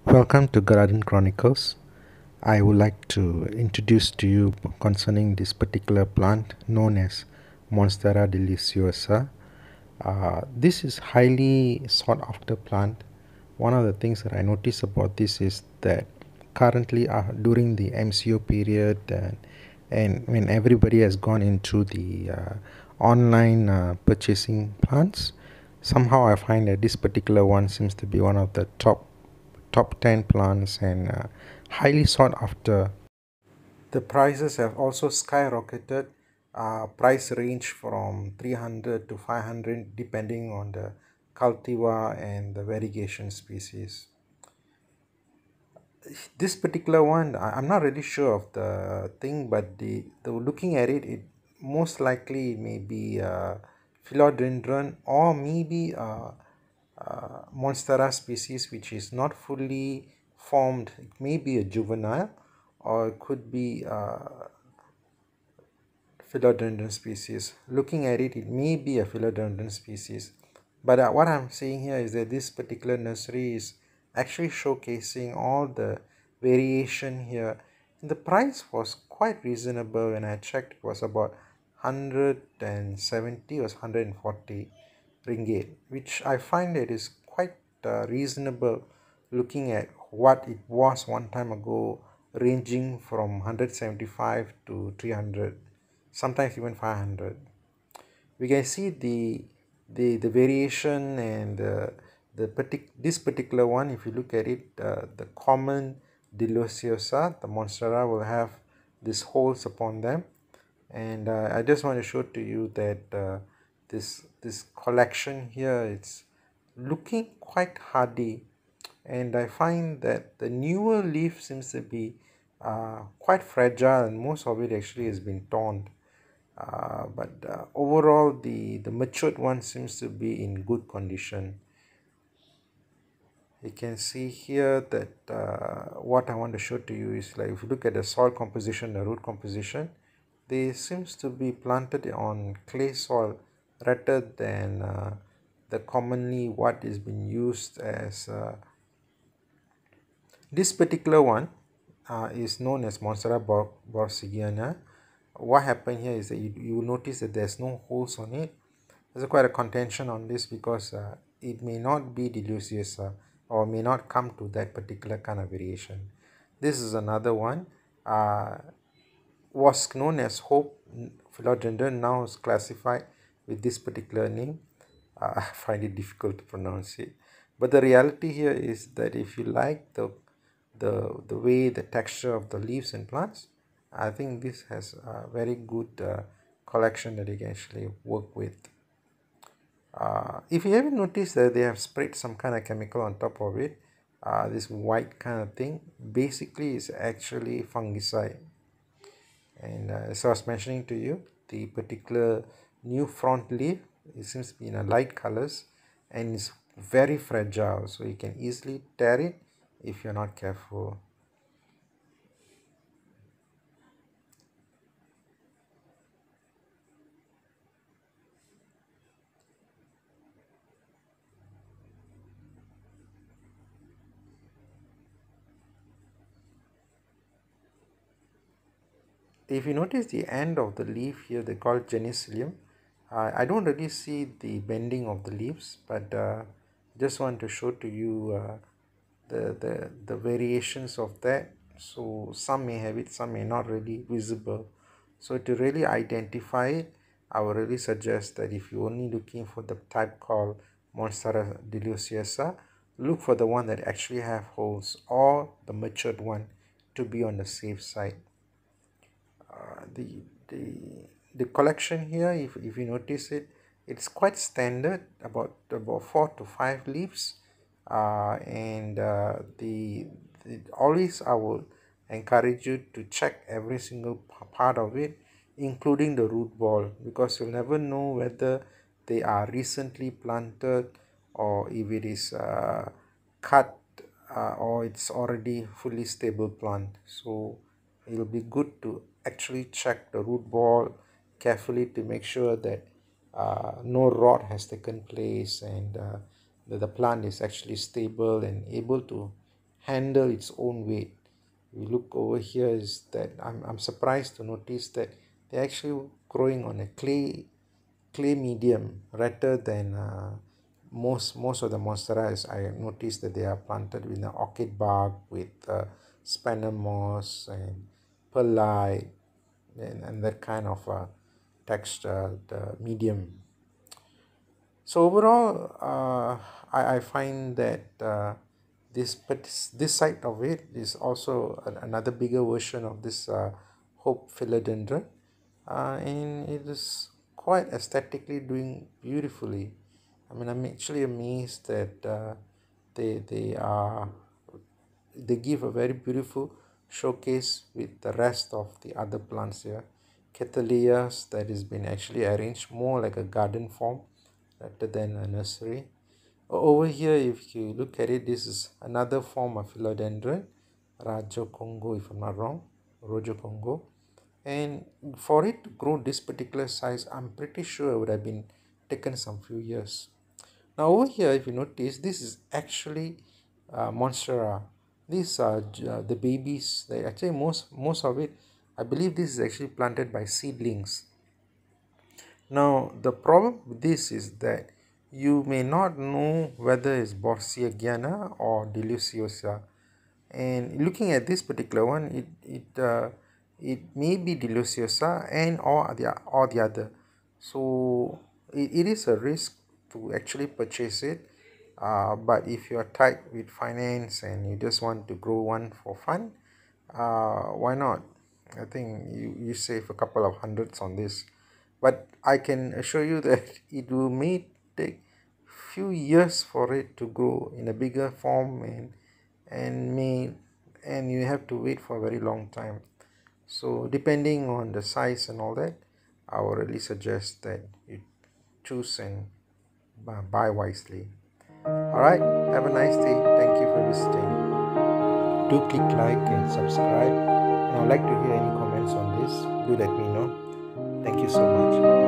Welcome to Garden Chronicles. I would like to introduce to you concerning this particular plant known as Monstera deliciosa. This is highly sought after plant. One of the things that I notice about this is that currently during the MCO period and when everybody has gone into the online purchasing plants, somehow I find that this particular one seems to be one of the top 10 plants and highly sought after. The prices have also skyrocketed. Price range from 300 to 500 depending on the cultivar and the variegation species. This particular one, I'm not really sure of the thing, but the looking at it, it most likely may be philodendron or maybe Monstera species which is not fully formed. It may be a juvenile or it could be philodendron species. Looking at it, it may be a philodendron species. But what I'm saying here is that this particular nursery is actually showcasing all the variation here. The price was quite reasonable when I checked. It was about 170 or 140 ringgit, which I find it is quite reasonable looking at what it was one time ago, ranging from 175 to 300, sometimes even 500. We can see the variation and this particular one. If you look at it, the common deliciosa, the monstera, will have these holes upon them, and I just want to show to you that this collection here, it's looking quite hardy, and I find that the newer leaf seems to be quite fragile, and most of it actually has been torn. But overall, the matured one seems to be in good condition. You can see here that what I want to show to you is, like, if you look at the soil composition, the root composition, they seems to be planted on clay soil rather than the commonly what is being used as this particular one is known as Monstera borsigiana. What happened here is that you will notice that there's no holes on it. There's quite a contention on this because it may not be deliciosa or may not come to that particular kind of variation. This is another one. Was known as Hope philodendron, now is classified with this particular name. I find it difficult to pronounce it. But the reality here is that if you like the way the texture of the leaves and plants, I think this has a very good collection that you can actually work with. If you ever notice that they have sprayed some kind of chemical on top of it, this white kind of thing basically is actually fungicide. And as I was mentioning to you, the particular new front leaf, it seems to be in a light colors and is very fragile, so you can easily tear it if you're not careful. If you notice the end of the leaf here, they call it genicilium. I don't really see the bending of the leaves, but just want to show to you the variations of that. So some may have it, some may not really visible. So to really identify it, I would really suggest that if you're only looking for the type called Monstera deliciosa, look for the one that actually have holes or the matured one to be on the safe side. The collection here, if you notice it, it's quite standard, about 4 to 5 leaves, and always I will encourage you to check every single part of it, including the root ball, because you'll never know whether they are recently planted or if it is cut or it's already fully stable plant. So it'll be good to actually check the root ball carefully to make sure that no rot has taken place and that the plant is actually stable and able to handle its own weight. We look over here is that I'm surprised to notice that they're actually growing on a clay medium rather than most of the monsteras. I noticed that they are planted with an orchid bark with sphagnum moss and perlite and that kind of texture, the medium. So overall, I find that this side of it is also another bigger version of this Hope philodendron, and it is quite aesthetically doing beautifully. I mean, I'm actually amazed that they give a very beautiful showcase with the rest of the other plants here. Cattleyas that has been actually arranged more like a garden form rather than a nursery. Over here, if you look at it, this is another form of philodendron, Rojo Congo, if I'm not wrong, Rojo Congo. And for it to grow this particular size, I'm pretty sure it would have been taken some few years. Now over here, if you notice, this is actually Monstera. These are the babies. They actually most of it, I believe this is actually planted by seedlings. Now the problem with this is that you may not know whether it's borsigiana or deliciosa, and looking at this particular one, it may be deliciosa and or the other. So it is a risk to actually purchase it, but if you are tight with finance and you just want to grow one for fun, why not? I think you save a couple of hundreds on this, but I can assure you that it will may take few years for it to grow in a bigger form, and may and you have to wait for a very long time. So depending on the size and all that, I would really suggest that you choose and buy wisely. All right, have a nice day. Thank you for visiting. Do click like and subscribe, and I would like to hear any comments on this. Do let me know. Thank you so much.